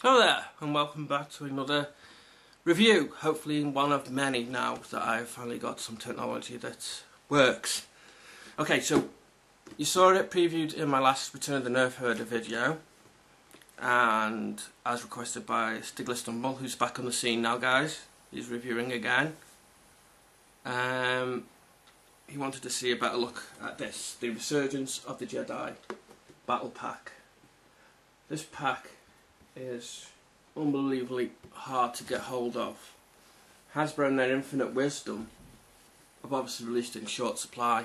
Hello there, and welcome back to another review, hopefully one of many now that I've finally got some technology that works. Okay, so you saw it previewed in my last Return of the Nerf Herder video, and as requested by Stigler Stumble, who's back on the scene now, guys. He's reviewing again. He wanted to see a better look at this, the Resurgence of the Jedi Battle Pack. This pack is unbelievably hard to get hold of. Hasbro in their infinite wisdom have obviously released it in short supply,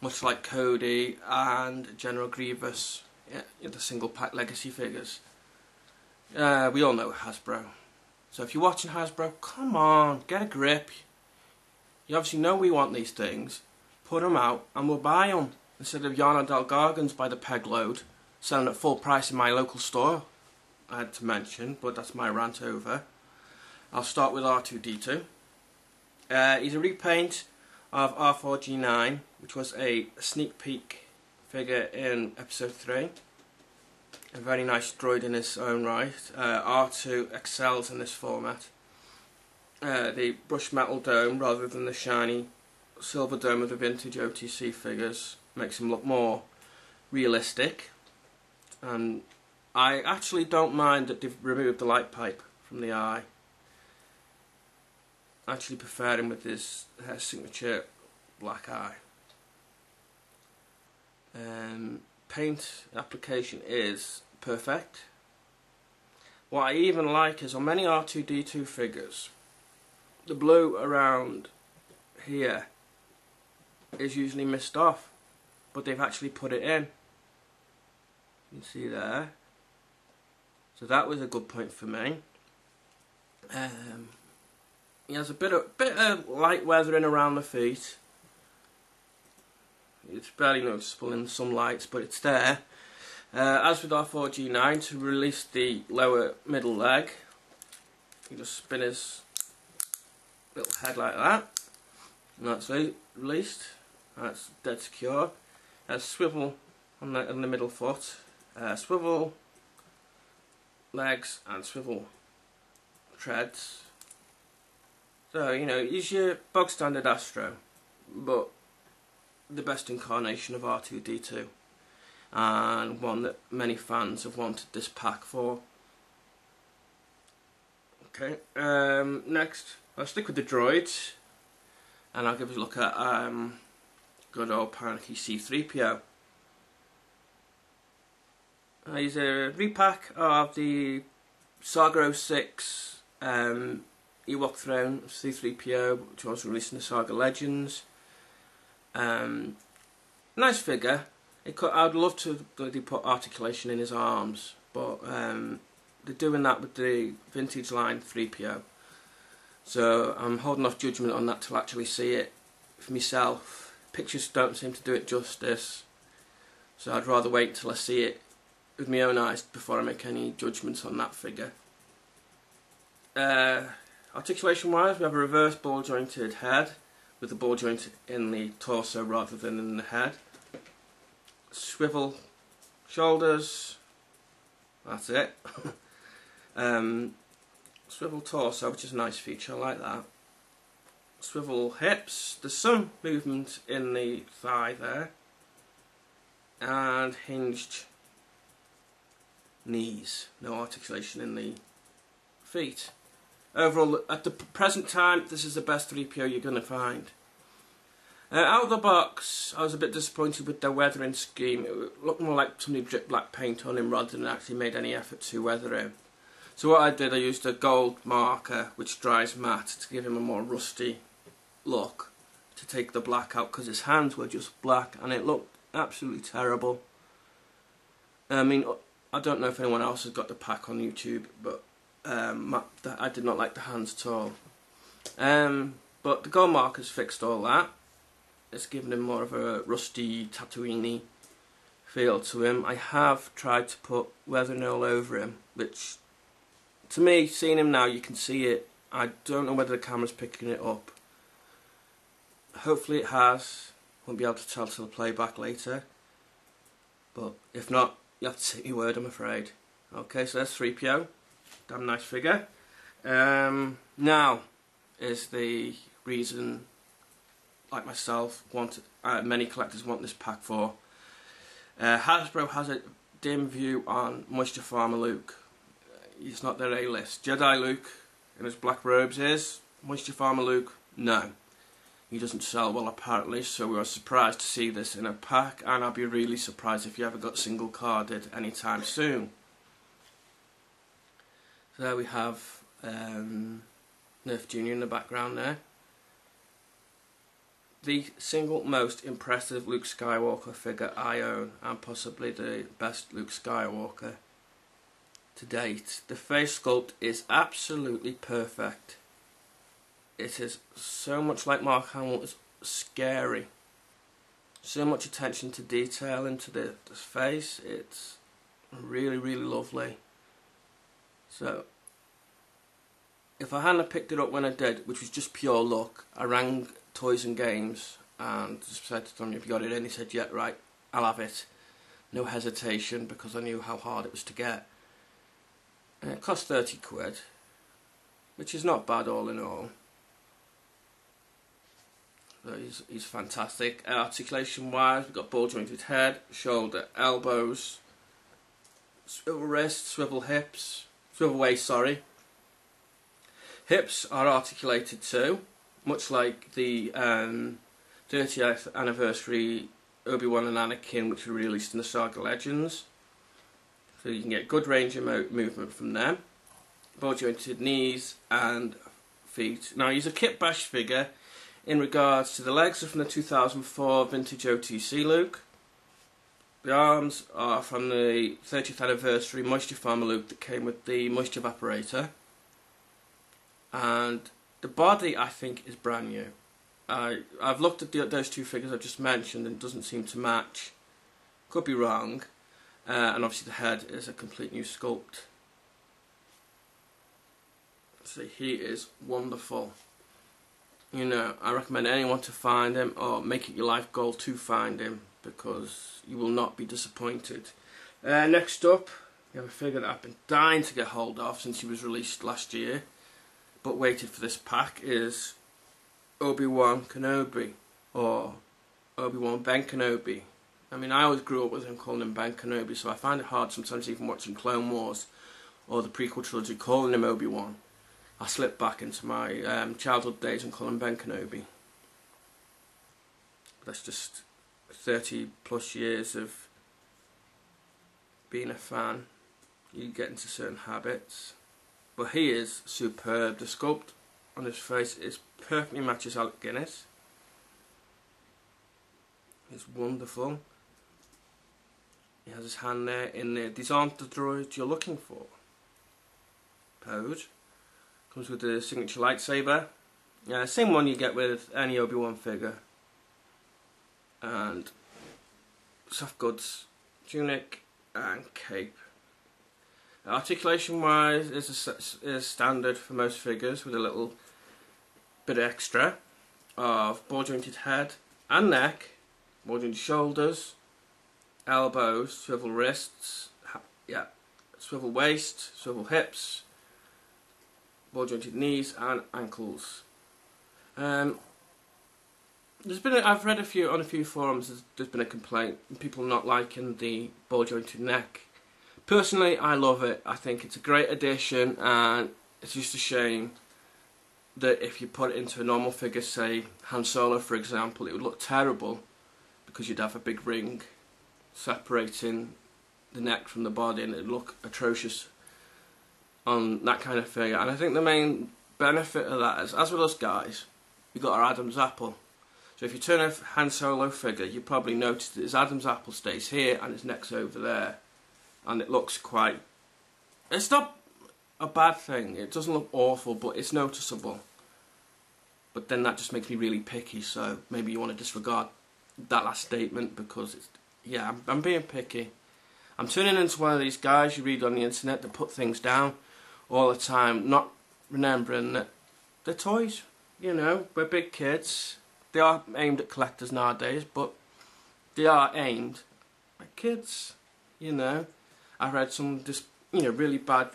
much like Cody and General Grievous, the single pack legacy figures. We all know Hasbro, so if you're watching Hasbro, come on, get a grip. You obviously know we want these things, put them out and we'll buy them, instead of Yarno Del Gargans by the peg load selling at full price in my local store. I had to mention, but that's my rant over. I'll start with R2-D2. He's a repaint of R4-G9, which was a sneak peek figure in episode 3. A very nice droid in his own right. R2 excels in this format. The brushed metal dome rather than the shiny silver dome of the vintage OTC figures makes him look more realistic. And I actually don't mind that they've removed the light pipe from the eye. I actually prefer him with his signature black eye. Paint application is perfect. What I even like is on many R2-D2 figures, the blue around here is usually missed off, but they've actually put it in. You can see there. So that was a good point for me. He has a bit of light weathering around the feet. It's barely noticeable in some lights, but it's there. As with R4-G9, to release the lower middle leg, you just spin his little head like that, and that's released. That's dead secure. Has swivel on the middle foot, swivel legs and swivel treads. So, you know, he's your bog standard Astro, but the best incarnation of R2-D2, and one that many fans have wanted this pack for. Okay, next I'll stick with the droids, and I'll give us a look at good old panicky C-3PO. He's a repack of the Saga 06 Ewok Throne of C-3PO, which was released in the Saga Legends. Nice figure. I'd love to put articulation in his arms, but they're doing that with the vintage line 3PO. So I'm holding off judgment on that till I actually see it for myself. Pictures don't seem to do it justice, so I'd rather wait till I see it with my own eyes before I make any judgments on that figure. Articulation wise, we have a reverse ball jointed head with the ball joint in the torso rather than in the head. Swivel shoulders, that's it. Swivel torso, which is a nice feature, I like that. Swivel hips, there's some movement in the thigh there. And hinged knees, no articulation in the feet. Overall, at the present time, this is the best 3PO you're going to find. Out of the box, I was a bit disappointed with the weathering scheme. It looked more like somebody dripped black paint on him rather than actually made any effort to weather him. So what I did, I used a gold marker which dries matte to give him a more rusty look, to take the black out, because his hands were just black and it looked absolutely terrible. I mean, I don't know if anyone else has got the pack on YouTube, but I did not like the hands at all. But the gold markers fixed all that. It's given him more of a rusty, Tatooine-y feel to him. I have tried to put weathering all over him, which, to me, seeing him now, you can see it. I don't know whether the camera's picking it up. Hopefully it has. Won't be able to tell till the playback later. But if not, you have to take my word, I'm afraid. Okay, so that's 3PO. Damn nice figure. Now is the reason, like myself, many collectors want this pack for. Hasbro has a dim view on Moisture Farmer Luke. He's not their A-list. Jedi Luke in his black robes is. Moisture Farmer Luke, no. He doesn't sell well apparently, so we were surprised to see this in a pack, and I'll be really surprised if you ever got single carded anytime soon. So there we have Nerf Jr. in the background there. The single most impressive Luke Skywalker figure I own, and possibly the best Luke Skywalker to date. The face sculpt is absolutely perfect. It is so much like Mark Hamill. It's scary. So much attention to detail into the face. It's really, really lovely. So, if I hadn't picked it up when I did, which was just pure luck, I rang Toys and Games and just said to them, "Have you got it in?" He said, "Yeah, right, I'll have it." No hesitation, because I knew how hard it was to get. And it cost 30 quid, which is not bad all in all. So he's fantastic. Articulation wise, we've got ball jointed head, shoulder, elbows, swivel wrists, swivel hips, swivel waist, sorry. Hips are articulated too, much like the 30th anniversary Obi-Wan and Anakin, which were released in the Saga Legends. So you can get good range of movement from them. Ball jointed knees and feet. Now he's a kit bash figure. In regards to the legs are from the 2004 vintage OTC Luke. The arms are from the 30th anniversary Moisture Farmer Luke that came with the moisture evaporator. And the body, I think, is brand new. I've looked at those two figures I've just mentioned and it doesn't seem to match. Could be wrong. And obviously the head is a complete new sculpt. So he is wonderful. You know, I recommend anyone to find him, or make it your life goal to find him, because you will not be disappointed. Next up, we have a figure that I've been dying to get hold of since he was released last year, but waited for this pack, is Obi-Wan Kenobi, or Obi-Wan Ben Kenobi. I mean, I always grew up with him calling him Ben Kenobi, so I find it hard sometimes even watching Clone Wars or the prequel trilogy calling him Obi-Wan. I slip back into my childhood days and call him Ben Kenobi. That's just 30 plus years of being a fan. You get into certain habits. But he is superb. The sculpt on his face is perfectly matches Alec Guinness. It's wonderful. He has his hand there in there. These aren't the droids you're looking for. Pose. Comes with the signature lightsaber. Same one you get with any Obi-Wan figure. And soft goods, tunic and cape. Articulation wise is standard for most figures, with a little bit extra of ball jointed head and neck, ball jointed shoulders, elbows, swivel wrists, swivel waist, swivel hips, ball jointed knees and ankles. I've read on a few forums. There's been a complaint, people not liking the ball jointed neck. Personally, I love it. I think it's a great addition, and it's just a shame that if you put it into a normal figure, say Han Solo for example, it would look terrible because you'd have a big ring separating the neck from the body, and it'd look atrocious on that kind of figure. And I think the main benefit of that is, as with us guys, we've got our Adam's apple. So if you turn a Han Solo figure, you probably notice that his Adam's apple stays here and his neck's over there, and it looks quite... It's not a bad thing, it doesn't look awful, but it's noticeable. But then that just makes me really picky, so maybe you want to disregard that last statement, because it's... Yeah, I'm being picky. I'm turning into one of these guys you read on the internet that put things down all the time, not remembering that they're toys. You know, we're big kids. They are aimed at collectors nowadays, but they are aimed at kids. You know, I read some you know, really bad